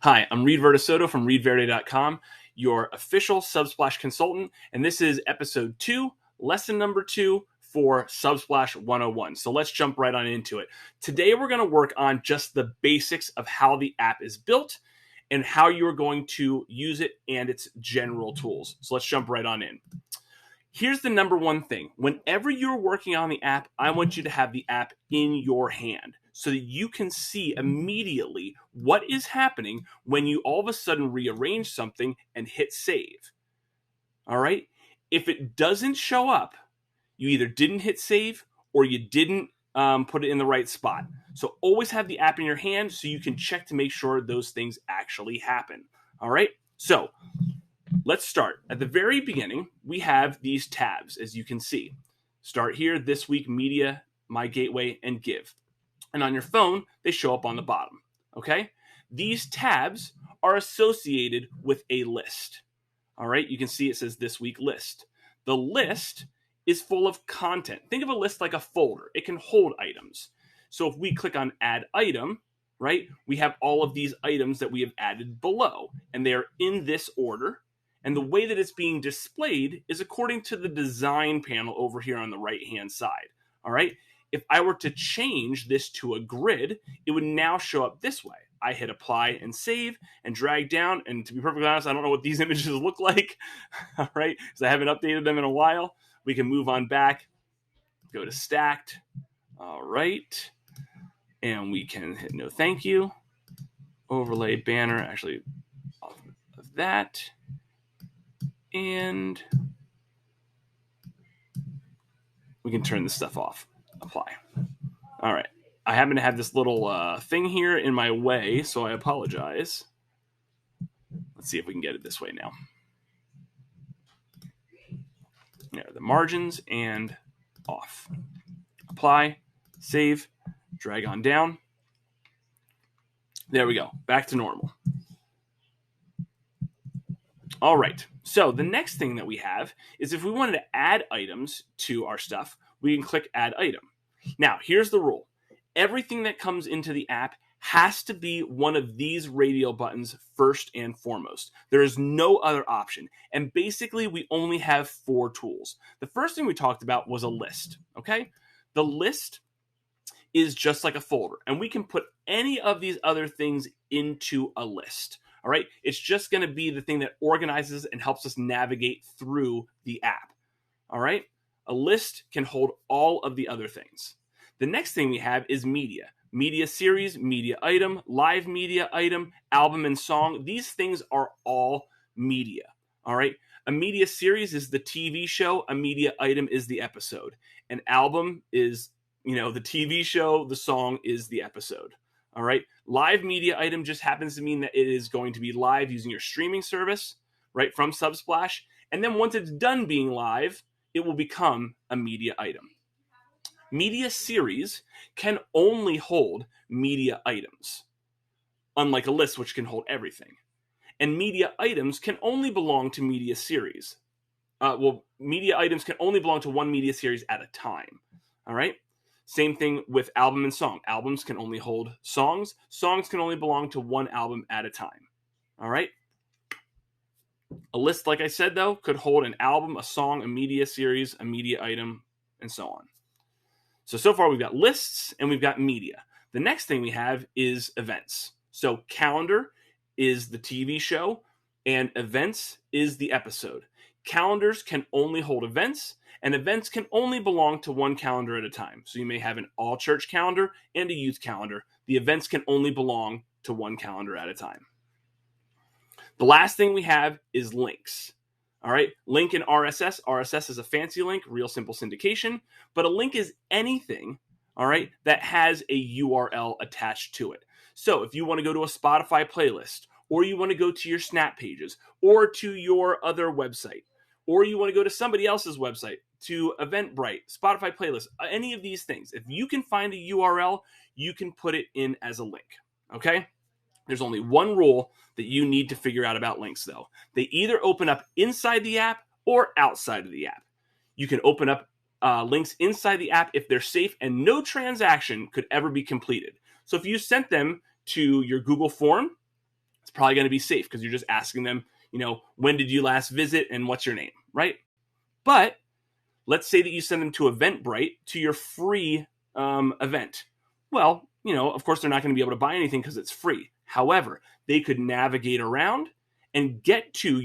Hi, I'm Reed Vertisoto from ReedVerde.com, your official Subsplash consultant, and this is episode 2, lesson number 2 for Subsplash 101. So let's jump right on into it. Today we're going to work on just the basics of how the app is built and how you're going to use it and its general tools. So let's jump right on in. Here's the number one thing. Whenever you're working on the app, I want you to have the app in your hand so that you can see immediately what is happening when you all of a sudden rearrange something and hit save. All right? If it doesn't show up, you either didn't hit save or you didn't put it in the right spot. So always have the app in your hand so you can check to make sure those things actually happen. All right? So let's start. At the very beginning, we have these tabs, as you can see. Start here, This Week, Media, My Gateway, and Give. And on your phone, they show up on the bottom, okay? These tabs are associated with a list, all right? You can see it says This Week List. The list is full of content. Think of a list like a folder. It can hold items. So if we click on Add Item, right, we have all of these items that we have added below, and they are in this order. And the way that it's being displayed is according to the design panel over here on the right-hand side, all right? If I were to change this to a grid, it would now show up this way. I hit apply and save and drag down. And to be perfectly honest, I don't know what these images look like, all right? Because I haven't updated them in a while. We can move on back, go to stacked, all right. And we can hit no thank you. Overlay banner, actually off of that. And we can turn this stuff off. Apply. All right. I happen to have this little thing here in my way, so I apologize. Let's see if we can get it this way now. There are the margins and off. Apply, save, drag on down. There we go. Back to normal. All right. So the next thing that we have is if we wanted to add items to our stuff, we can click Add Item. Now, here's the rule. Everything that comes into the app has to be one of these radial buttons first and foremost. There is no other option. And basically, we only have 4 tools. The first thing we talked about was a list, okay? The list is just like a folder, and we can put any of these other things into a list, all right? It's just going to be the thing that organizes and helps us navigate through the app, all right? A list can hold all of the other things. The next thing we have is media. Media series, media item, live media item, album and song. These things are all media, all right? A media series is the TV show. A media item is the episode. An album is, the TV show. The song is the episode, all right? Live media item just happens to mean that it is going to be live using your streaming service, right, from Subsplash. And then once it's done being live, it will become a media item. Media series can only hold media items, unlike a list which can hold everything. And media items can only belong to media series. Media items can only belong to one media series at a time, all right? Same thing with album and song. Albums can only hold songs. Songs can only belong to one album at a time, all right? A list, like I said, though, could hold an album, a song, a media series, a media item, and so on. So far we've got lists and we've got media. The next thing we have is events. So calendar is the TV show and events is the episode. Calendars can only hold events, and events can only belong to one calendar at a time. So you may have an all-church calendar and a youth calendar. The events can only belong to one calendar at a time. The last thing we have is links. All right, link and RSS. RSS is a fancy link, real simple syndication, but a link is anything, all right, that has a URL attached to it. So if you want to go to a Spotify playlist, or you want to go to your SnapPages, or to your other website, or you want to go to somebody else's website, to Eventbrite, Spotify playlist, any of these things, if you can find a URL, you can put it in as a link, okay? There's only one rule that you need to figure out about links, though. They either open up inside the app or outside of the app. You can open up links inside the app if they're safe and no transaction could ever be completed. So if you sent them to your Google form It's probably going to be safe because you're just asking them, when did you last visit and what's your name, right? But let's say that you send them to Eventbrite, to your free event. Well, of course, they're not going to be able to buy anything because it's free. However, they could navigate around and get to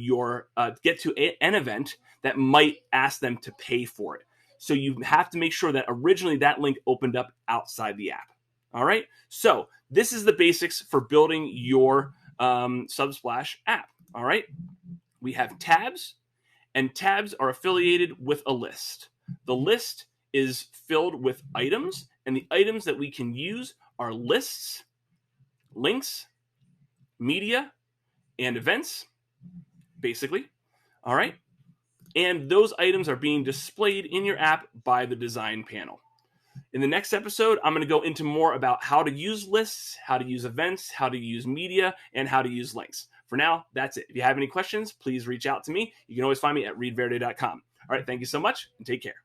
an event that might ask them to pay for it. So you have to make sure that originally that link opened up outside the app. All right. So this is the basics for building your Subsplash app. All right. We have tabs, and tabs are affiliated with a list. The list is filled with items, and the items that we can use are lists, links, media, and events, basically. All right. And those items are being displayed in your app by the design panel. In the next episode, I'm going to go into more about how to use lists, how to use events, how to use media, and how to use links. For now, that's it. If you have any questions, please reach out to me. You can always find me at readverde.com. All right, thank you so much, and take care.